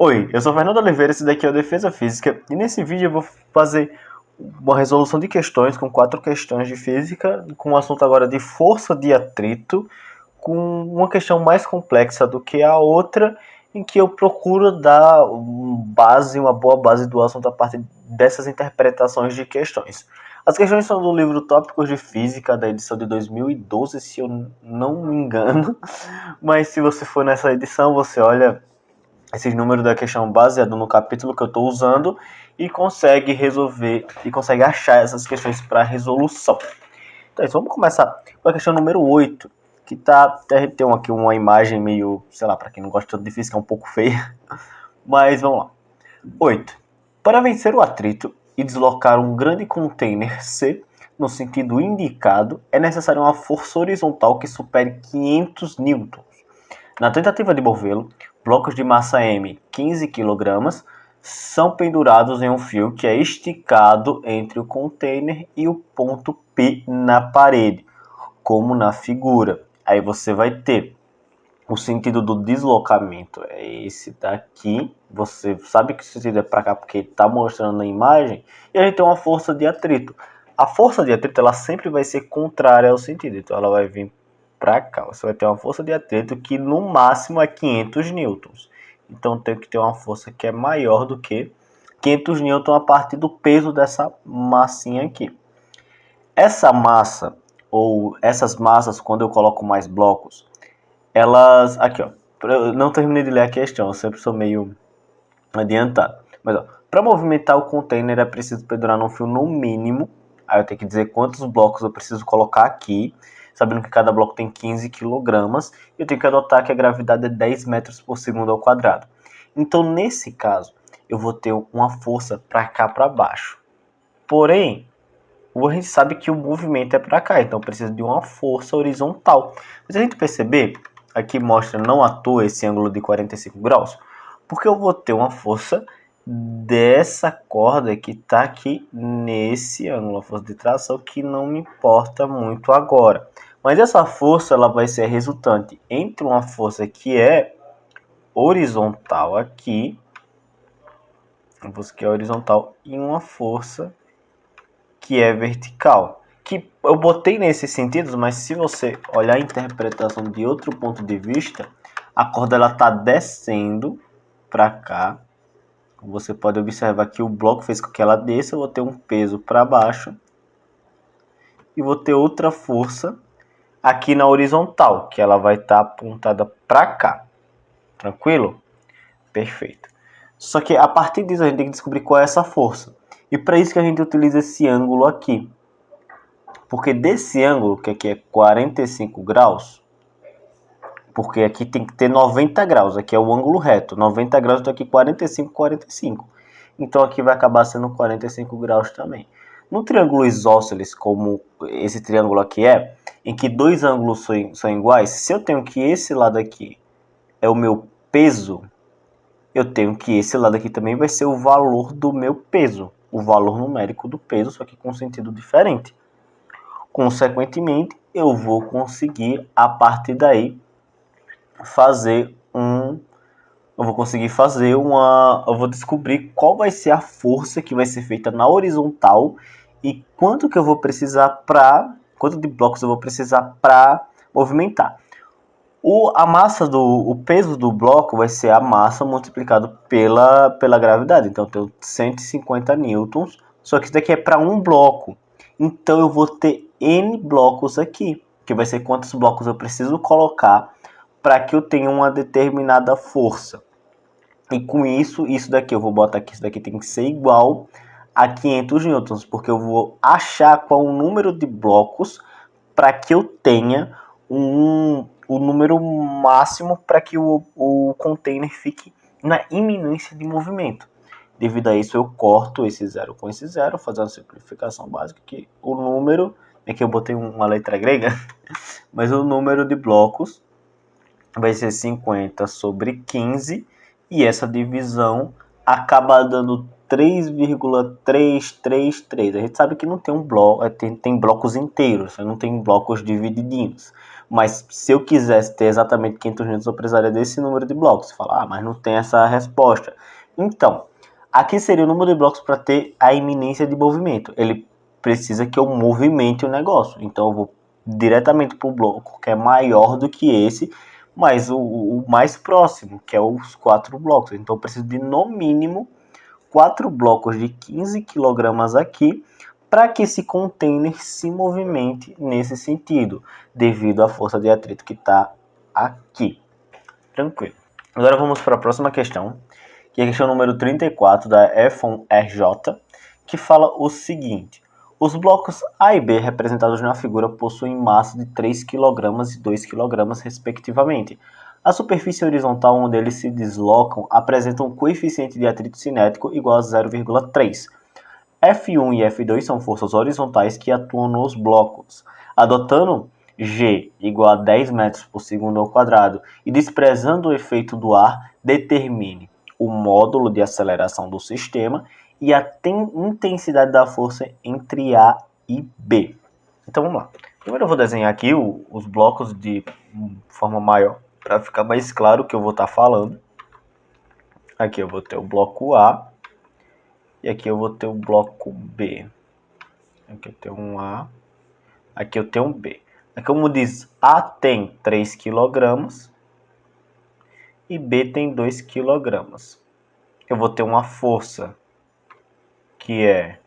Oi, eu sou Fernando Oliveira, esse daqui é o Defesa Física, e nesse vídeo eu vou fazer uma resolução de questões com 4 questões de física, com o assunto agora de força de atrito, com uma questão mais complexa do que a outra, em que eu procuro dar uma boa base do assunto a partir dessas interpretações de questões. As questões são do livro Tópicos de Física, da edição de 2012, se eu não me engano, mas se você for nessa edição, você olha esses números da questão baseado no capítulo que eu estou usando e consegue resolver e consegue achar essas questões para resolução. Então, vamos começar com a questão número 8, que tem aqui uma imagem meio, sei lá, para quem não gosta de física, é um pouco feia, mas vamos lá. 8. Para vencer o atrito e deslocar um grande container C no sentido indicado, é necessária uma força horizontal que supere 500 newtons. Na tentativa de movê-lo, blocos de massa M, 15 kg, são pendurados em um fio que é esticado entre o container e o ponto P na parede, como na figura. Aí você vai ter o sentido do deslocamento, é esse daqui. Você sabe que o sentido é para cá porque está mostrando na imagem. E a gente tem uma força de atrito. A força de atrito ela sempre vai ser contrária ao sentido, então ela vai vir para cá. Você vai ter uma força de atrito que no máximo é 500 newtons. Então tem que ter uma força que é maior do que 500 newtons a partir do peso dessa massinha aqui. Essa massa, ou essas massas, quando eu coloco mais blocos, elas... Aqui, ó. Eu não terminei de ler a questão, eu sempre sou meio adiantado. Mas, ó, para movimentar o container é preciso pendurar num fio no mínimo. Aí eu tenho que dizer quantos blocos eu preciso colocar aqui, sabendo que cada bloco tem 15 kg. E eu tenho que adotar que a gravidade é 10 metros por segundo ao quadrado. Então, nesse caso, eu vou ter uma força para cá, para baixo. Porém, a gente sabe que o movimento é para cá, então precisa de uma força horizontal. Mas a gente perceber, aqui mostra não à toa esse ângulo de 45 graus, porque eu vou ter uma força dessa corda que está aqui nesse ângulo, a força de tração, que não me importa muito agora. Mas essa força ela vai ser resultante entre uma força que é horizontal aqui, uma força que é horizontal, e uma força que é vertical. Que eu botei nesses sentidos, mas se você olhar a interpretação de outro ponto de vista, a corda ela está descendo para cá. Você pode observar que o bloco fez com que ela desça. Eu vou ter um peso para baixo e vou ter outra força aqui na horizontal, que ela vai estar apontada para cá. Tranquilo? Perfeito. Só que a partir disso a gente tem que descobrir qual é essa força. E para isso que a gente utiliza esse ângulo aqui. Porque desse ângulo, que aqui é 45 graus, porque aqui tem que ter 90 graus, aqui é o ângulo reto, 90 graus, então aqui 45, 45. Então aqui vai acabar sendo 45 graus também. No triângulo isósceles, como esse triângulo aqui é, em que dois ângulos são iguais, se eu tenho que esse lado aqui é o meu peso, eu tenho que esse lado aqui também vai ser o valor do meu peso, o valor numérico do peso, só que com sentido diferente. Consequentemente, eu vou conseguir, a partir daí, eu vou descobrir qual vai ser a força que vai ser feita na horizontal e quanto de blocos eu vou precisar para movimentar. O peso do bloco vai ser a massa multiplicado pela gravidade. Então, eu tenho 150 newtons, só que isso daqui é para um bloco. Então, eu vou ter N blocos aqui, que vai ser quantos blocos eu preciso colocar para que eu tenha uma determinada força. E com isso daqui eu vou botar aqui, isso daqui tem que ser igual a 500 newtons, porque eu vou achar qual o número de blocos para que eu tenha o número máximo para que o container fique na iminência de movimento. Devido a isso, eu corto esse zero com esse zero, fazendo uma simplificação básica, que o número, aqui eu botei uma letra grega, mas o número de blocos vai ser 50 sobre 15, e essa divisão acaba dando 3,333. A gente sabe que não tem um bloco, tem blocos inteiros, não tem blocos divididinhos. Mas se eu quisesse ter exatamente 500 newtons, eu precisaria desse número de blocos. Você fala, mas não tem essa resposta. Então, aqui seria o número de blocos para ter a iminência de movimento. Ele precisa que eu movimente o negócio. Então, eu vou diretamente para o bloco que é maior do que esse, mas o mais próximo, que é os 4 blocos. Então, eu preciso de, no mínimo, 4 blocos de 15 kg aqui, para que esse container se movimente nesse sentido, devido à força de atrito que está aqui. Tranquilo. Agora vamos para a próxima questão, que é a questão número 34 da F1RJ, que fala o seguinte: os blocos A e B representados na figura possuem massa de 3 kg e 2 kg, respectivamente. A superfície horizontal onde eles se deslocam apresenta um coeficiente de atrito cinético igual a 0,3. F1 e F2 são forças horizontais que atuam nos blocos. Adotando G igual a 10 metros por segundo ao quadrado e desprezando o efeito do ar, determine o módulo de aceleração do sistema e a intensidade da força entre A e B. Então vamos lá. Primeiro eu vou desenhar aqui os blocos de forma maior, para ficar mais claro o que eu vou estar falando. Aqui eu vou ter o bloco A. E aqui eu vou ter o bloco B. Aqui eu tenho um A. Aqui eu tenho um B. Aqui, como diz, A tem 3 kg e B tem 2 kg. Eu vou ter uma força que é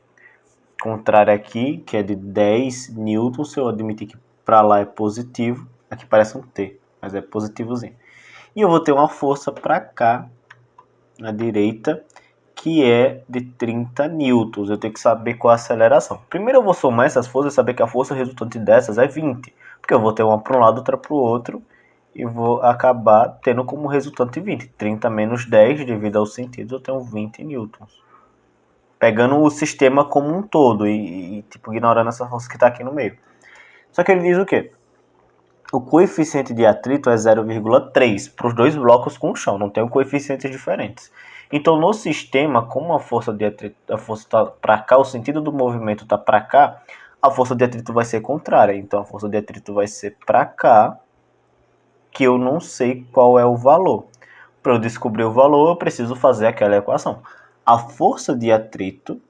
contrária aqui, que é de 10 newtons. Se eu admitir que para lá é positivo, aqui parece um T, mas é positivozinho. E eu vou ter uma força para cá, na direita, que é de 30 newtons. Eu tenho que saber qual é a aceleração. Primeiro eu vou somar essas forças e saber que a força resultante dessas é 20. Porque eu vou ter uma para um lado, outra para o outro. E vou acabar tendo como resultante 20. 30 menos 10, devido aos sentidos, eu tenho 20 newtons. Pegando o sistema como um todo e tipo, ignorando essa força que está aqui no meio. Só que ele diz o quê? O coeficiente de atrito é 0,3 para os dois blocos com o chão, não tem coeficientes diferentes. Então, no sistema, como a força de atrito, a força está para cá, o sentido do movimento está para cá, a força de atrito vai ser contrária. Então, a força de atrito vai ser para cá, que eu não sei qual é o valor. Para eu descobrir o valor, eu preciso fazer aquela equação. A força de atrito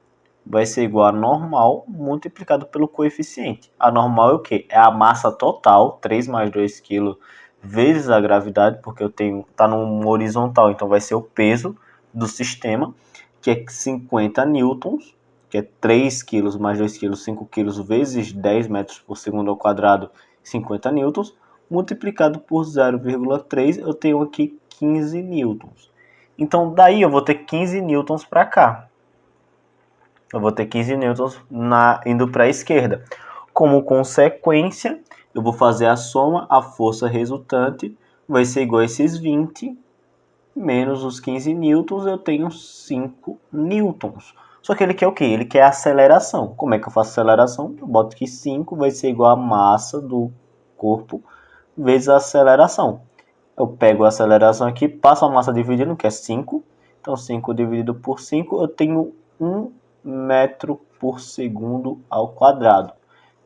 vai ser igual a normal multiplicado pelo coeficiente. A normal é o quê? É a massa total, 3 mais 2 kg, vezes a gravidade, porque eu tenho, tá num horizontal, então vai ser o peso do sistema, que é 50 newtons, que é 3 kg mais 2 kg, 5 kg, vezes 10 metros por segundo ao quadrado, 50 newtons, multiplicado por 0,3, eu tenho aqui 15 newtons. Então, daí eu vou ter 15 newtons para cá. Eu vou ter 15 newtons indo para a esquerda. Como consequência, eu vou fazer a soma, a força resultante vai ser igual a esses 20, menos os 15 newtons, eu tenho 5 newtons. Só que ele quer o quê? Ele quer a aceleração. Como é que eu faço a aceleração? Eu boto que 5 vai ser igual a massa do corpo vezes a aceleração. Eu pego a aceleração aqui, passo a massa dividindo, que é 5. Então, 5 dividido por 5, eu tenho 1 metro por segundo ao quadrado.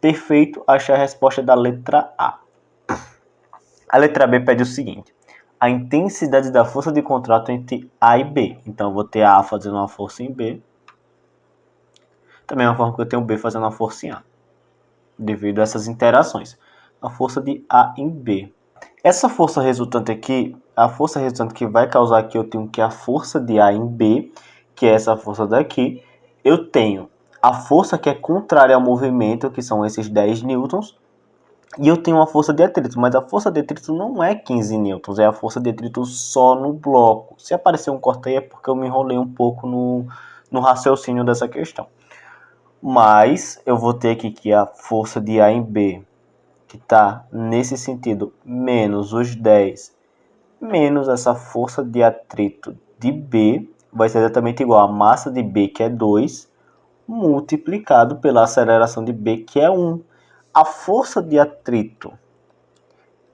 Perfeito, achei a resposta da letra A. A letra B pede o seguinte: a intensidade da força de contrato entre A e B. Então, eu vou ter A fazendo uma força em B. Também é uma forma que eu tenho B fazendo uma força em A. Devido a essas interações. A força de A em B. Essa força resultante aqui, a força resultante que vai causar aqui, eu tenho que a força de A em B, que é essa força daqui. Eu tenho a força que é contrária ao movimento, que são esses 10 newtons. E eu tenho uma força de atrito, mas a força de atrito não é 15 newtons, é a força de atrito só no bloco. Se aparecer um corte aí é porque eu me enrolei um pouco no raciocínio dessa questão. Mas eu vou ter aqui que a força de A em B, que está nesse sentido, menos os 10, menos essa força de atrito de B, vai ser exatamente igual a massa de B, que é 2, multiplicado pela aceleração de B, que é 1. A força de atrito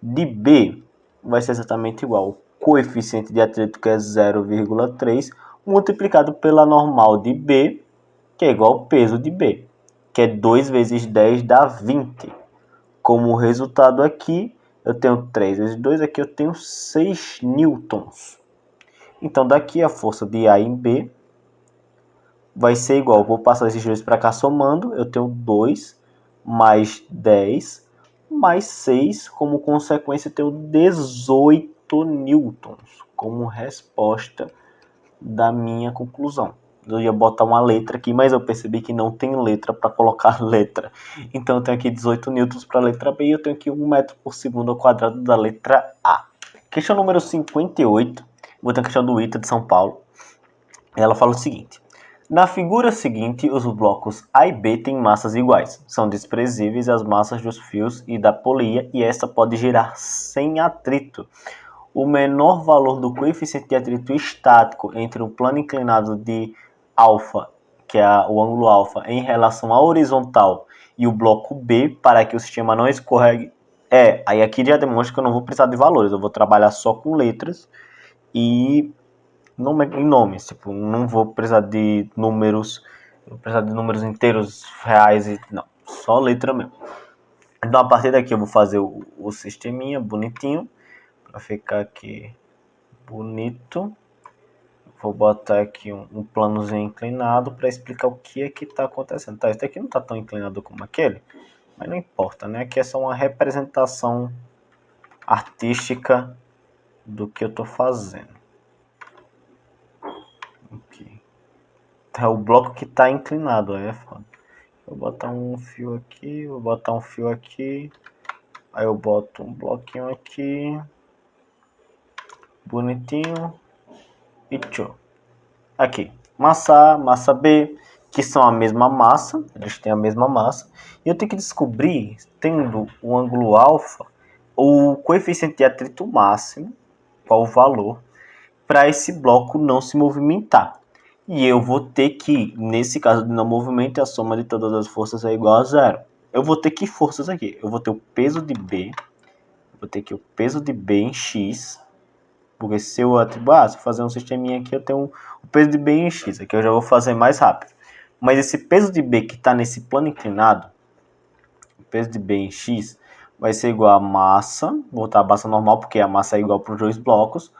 de B vai ser exatamente igual ao coeficiente de atrito, que é 0,3, multiplicado pela normal de B, que é igual ao peso de B, que é 2 vezes 10 dá 20. Como resultado aqui, eu tenho 3 vezes 2, aqui eu tenho 6 newtons. Então, daqui a força de A em B vai ser igual, vou passar esses dois para cá somando, eu tenho 2 mais 10 mais 6, como consequência eu tenho 18 newtons, como resposta da minha conclusão. Eu ia botar uma letra aqui, mas eu percebi que não tem letra para colocar letra. Então eu tenho aqui 18 newtons para a letra B e eu tenho aqui 1 metro por segundo ao quadrado da letra A. Questão número 58, vou ter a questão do ITA de São Paulo. Ela fala o seguinte: na figura seguinte, os blocos A e B têm massas iguais. São desprezíveis as massas dos fios e da polia e esta pode girar sem atrito. O menor valor do coeficiente de atrito estático entre o plano inclinado de alfa, que é o ângulo alfa, em relação à horizontal e o bloco B, para que o sistema não escorregue, aí aqui já demonstra que eu não vou precisar de valores, eu vou trabalhar só com letras e em nomes, tipo, não vou precisar de números, vou precisar de números inteiros, reais, não, só letra mesmo. Então a partir daqui eu vou fazer o sisteminha bonitinho, para ficar aqui bonito. Vou botar aqui um planozinho inclinado para explicar o que é que está acontecendo. Tá, esse aqui não está tão inclinado como aquele, mas não importa, né? Aqui é só uma representação artística do que eu estou fazendo. Aqui. É o bloco que está inclinado, aí é foda. Vou botar um fio aqui, vou botar um fio aqui, aí eu boto um bloquinho aqui, bonitinho, e tchau. Aqui, massa A, massa B, que são a mesma massa, eles têm a mesma massa, e eu tenho que descobrir, tendo o ângulo alfa, o coeficiente de atrito máximo, qual o valor, para esse bloco não se movimentar. E eu vou ter que, nesse caso de não movimento, a soma de todas as forças é igual a zero. Eu vou ter que forças aqui? Eu vou ter o peso de B, vou ter aqui o peso de B em X, porque se eu fazer um sisteminha aqui, eu tenho o peso de B em X, aqui eu já vou fazer mais rápido. Mas esse peso de B que está nesse plano inclinado, o peso de B em X, vai ser igual a massa, vou botar a massa normal, porque a massa é igual para os dois blocos,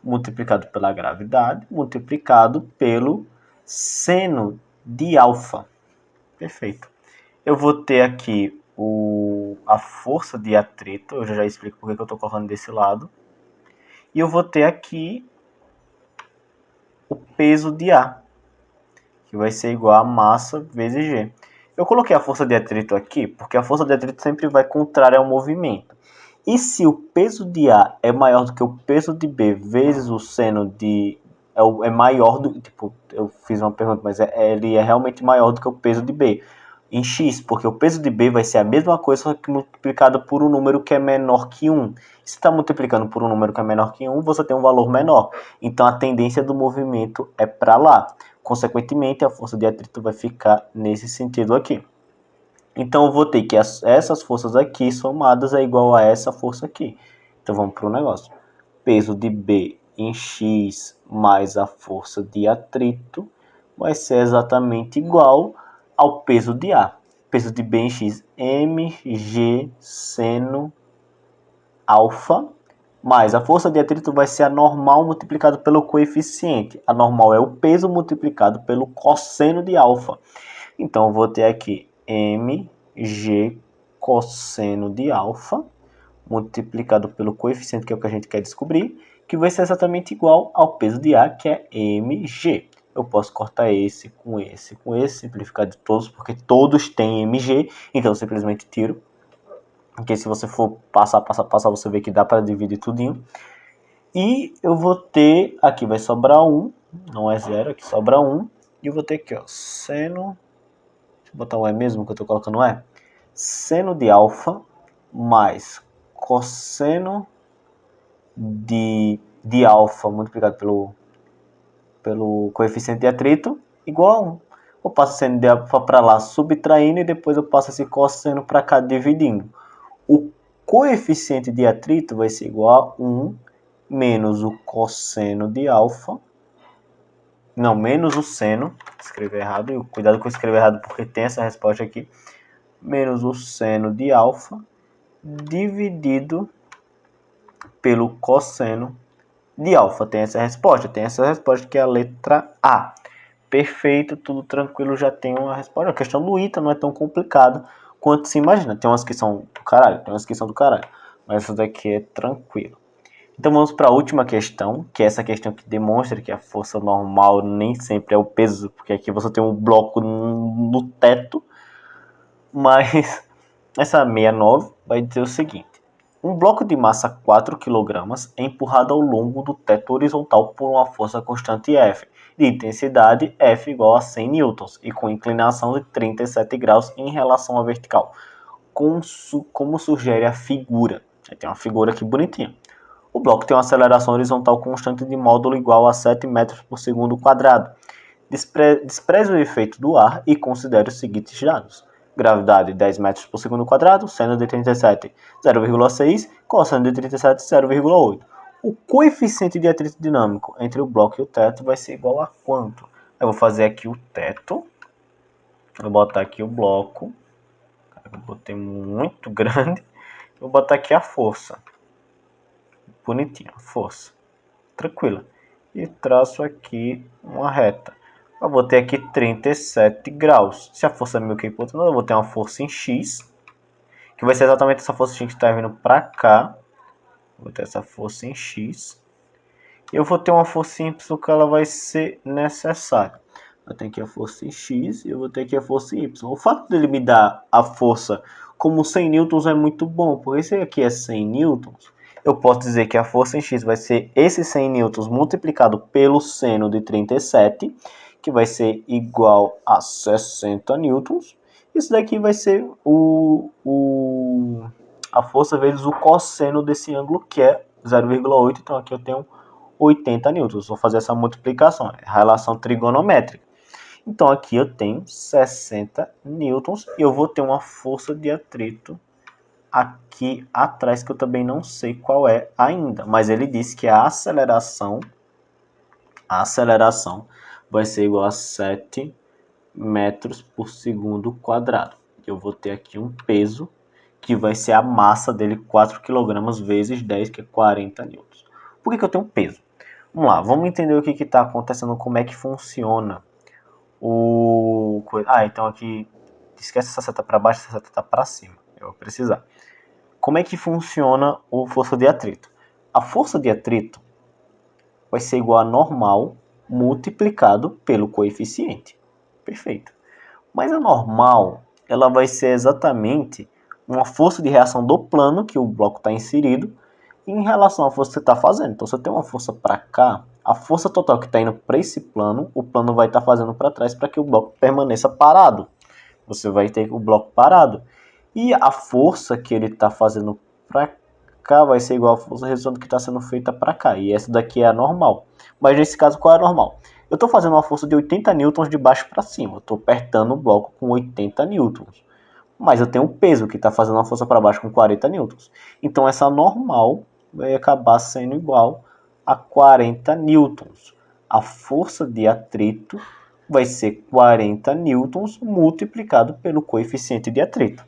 multiplicado pela gravidade, multiplicado pelo seno de alfa. Perfeito. Eu vou ter aqui a força de atrito, eu já explico porque que eu estou colocando desse lado. E eu vou ter aqui o peso de A, que vai ser igual a massa vezes G. Eu coloquei a força de atrito aqui, porque a força de atrito sempre vai contrária ao movimento. E se o peso de A é maior do que o peso de B vezes o seno de... É maior do... Tipo, eu fiz uma pergunta, mas ele é realmente maior do que o peso de B em X, porque o peso de B vai ser a mesma coisa, só que multiplicado por um número que é menor que 1. Se está multiplicando por um número que é menor que 1, você tem um valor menor. Então a tendência do movimento é para lá. Consequentemente, a força de atrito vai ficar nesse sentido aqui. Então eu vou ter que essas forças aqui somadas é igual a essa força aqui. Então vamos para o negócio. Peso de B em X mais a força de atrito vai ser exatamente igual ao peso de A. Peso de B em X, mg seno alfa, mais a força de atrito vai ser a normal multiplicado pelo coeficiente. A normal é o peso multiplicado pelo cosseno de alfa. Então eu vou ter aqui mg cosseno de alfa multiplicado pelo coeficiente, que é o que a gente quer descobrir, que vai ser exatamente igual ao peso de A, que é mg. Eu posso cortar esse, simplificar de todos, porque todos têm mg, então eu simplesmente tiro. Porque se você for passar, você vê que dá para dividir tudinho. E eu vou ter, aqui vai sobrar 1, não é 0, aqui sobra 1. E eu vou ter aqui, ó, seno, deixa eu botar o E mesmo, que eu estou colocando E. Seno de alfa mais cosseno de alfa multiplicado pelo coeficiente de atrito igual a 1. Eu passo seno de alfa para lá subtraindo e depois eu passo esse cosseno para cá dividindo. O coeficiente de atrito vai ser igual a 1 menos o cosseno de alfa Não, menos o seno, escrever errado, e cuidado com escrever errado porque tem essa resposta aqui, menos o seno de alfa dividido pelo cosseno de alfa. Tem essa resposta que é a letra A. Perfeito, tudo tranquilo, já tem uma resposta. A questão do ITA não é tão complicada quanto se imagina. Tem umas que são do caralho, mas essa daqui é tranquilo. Então vamos para a última questão, que é essa questão que demonstra que a força normal nem sempre é o peso, porque aqui você tem um bloco no teto, mas essa 69 vai dizer o seguinte: um bloco de massa 4 kg é empurrado ao longo do teto horizontal por uma força constante F, de intensidade F igual a 100 newtons e com inclinação de 37 graus em relação à vertical, como sugere a figura. Tem uma figura aqui bonitinha. O bloco tem uma aceleração horizontal constante de módulo igual a 7 metros por segundo quadrado. Despreze o efeito do ar e considere os seguintes dados: gravidade 10 metros por segundo quadrado, seno de 37 0,6, cosseno de 37 0,8. O coeficiente de atrito dinâmico entre o bloco e o teto vai ser igual a quanto? Eu vou fazer aqui o teto, vou botar aqui o bloco, eu botei muito grande, vou botar aqui a força, bonitinho, força, tranquila, e traço aqui uma reta. Eu vou ter aqui 37 graus. Se a força é meio que importante, eu vou ter uma força em X, que vai ser exatamente essa força X que está vindo para cá. Vou ter essa força em X. E eu vou ter uma força em Y que ela vai ser necessária. Eu tenho aqui a força em X e eu vou ter aqui a força em Y. O fato dele me dar a força como 100 newtons é muito bom, porque esse aqui é 100 newtons. Eu posso dizer que a força em X vai ser esse 100 newtons multiplicado pelo seno de 37, que vai ser igual a 60 newtons. Isso daqui vai ser a força vezes o cosseno desse ângulo, que é 0,8. Então aqui eu tenho 80 newtons. Vou fazer essa multiplicação, é relação trigonométrica. Então aqui eu tenho 60 newtons e eu vou ter uma força de atrito aqui atrás que eu também não sei qual é ainda, mas ele disse que a aceleração vai ser igual a 7 metros por segundo quadrado. Eu vou ter aqui um peso que vai ser a massa dele, 4 kg vezes 10, que é 40 newtons. Por que eu tenho peso? Vamos lá, vamos entender o que está acontecendo, como é que funciona o... então aqui, esquece essa seta para baixo, essa seta está para cima, eu vou precisar. Como é que funciona a força de atrito? A força de atrito vai ser igual a normal multiplicado pelo coeficiente. Perfeito. Mas a normal, ela vai ser exatamente uma força de reação do plano que o bloco está inserido em relação à força que você está fazendo. Então, se eu tenho uma força para cá, a força total que está indo para esse plano, o plano vai estar fazendo para trás para que o bloco permaneça parado. Você vai ter o bloco parado. E a força que ele está fazendo para cá vai ser igual à força resultante que está sendo feita para cá. E essa daqui é a normal. Mas nesse caso, qual é a normal? Eu estou fazendo uma força de 80 newtons de baixo para cima. Eu estou apertando o bloco com 80 newtons. Mas eu tenho um peso que está fazendo uma força para baixo com 40 newtons. Então essa normal vai acabar sendo igual a 40 newtons. A força de atrito vai ser 40 newtons multiplicado pelo coeficiente de atrito.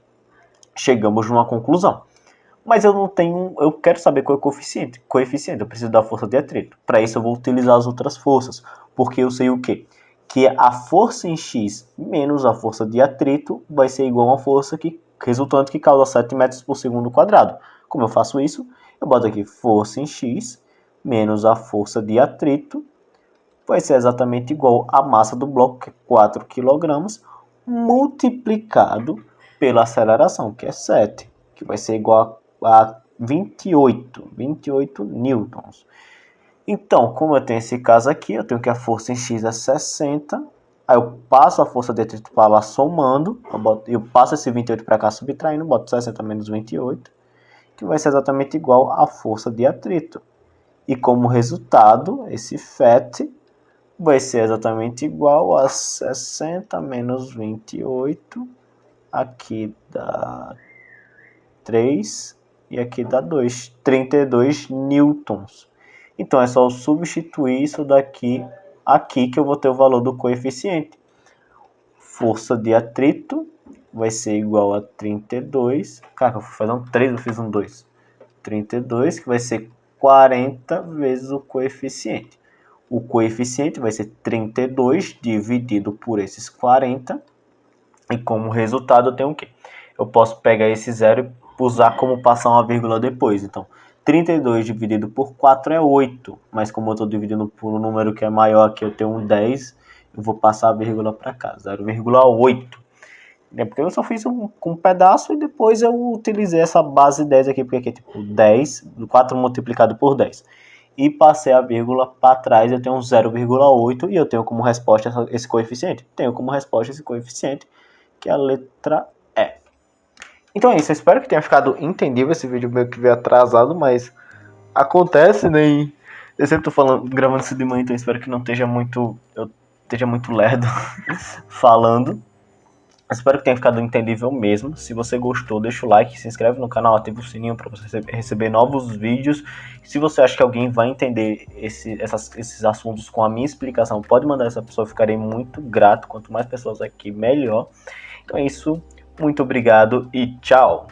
Chegamos numa conclusão. Mas eu quero saber qual é o coeficiente. Eu preciso da força de atrito. Para isso eu vou utilizar as outras forças, porque eu sei o quê? Que a força em X menos a força de atrito vai ser igual a uma força resultante que causa 7 metros por segundo quadrado. Como eu faço isso? Eu boto aqui força em X menos a força de atrito vai ser exatamente igual à massa do bloco, que é 4 kg, multiplicado pela aceleração, que é 7, que vai ser igual a 28 newtons. Então, como eu tenho esse caso aqui, eu tenho que a força em X é 60, aí eu passo a força de atrito para lá somando, eu passo esse 28 para cá subtraindo, boto 60 menos 28, que vai ser exatamente igual à força de atrito. E como resultado, esse FET vai ser exatamente igual a 60 menos 28, aqui dá 3 e aqui dá 2, 32 newtons. Então é só substituir isso daqui aqui que eu vou ter o valor do coeficiente. Força de atrito vai ser igual a 32. Cara, eu fui fazer um 3, eu fiz um 2. 32, que vai ser 40 vezes o coeficiente. O coeficiente vai ser 32 dividido por esses 40. E como resultado eu tenho o quê? Eu posso pegar esse zero e usar como passar uma vírgula depois. Então, 32 dividido por 4 é 8. Mas como eu estou dividindo por um número que é maior aqui, eu tenho um 10. Eu vou passar a vírgula para cá, 0,8. É porque eu só fiz com um pedaço e depois eu utilizei essa base 10 aqui, porque aqui é tipo 10, 4 multiplicado por 10. E passei a vírgula para trás, eu tenho um 0,8 e eu tenho como resposta esse coeficiente. Tenho como resposta esse coeficiente, que é a letra E. Então é isso, eu espero que tenha ficado entendível. Esse vídeo meio que veio atrasado, mas acontece, né? Eu sempre tô gravando isso de manhã, então eu espero que não esteja muito, eu esteja muito lerdo falando. Espero que tenha ficado entendível mesmo. Se você gostou, deixa o like, se inscreve no canal, ativa o sininho para você receber novos vídeos. Se você acha que alguém vai entender esses assuntos com a minha explicação, pode mandar essa pessoa, eu ficarei muito grato. Quanto mais pessoas aqui, melhor. Então é isso, muito obrigado e tchau!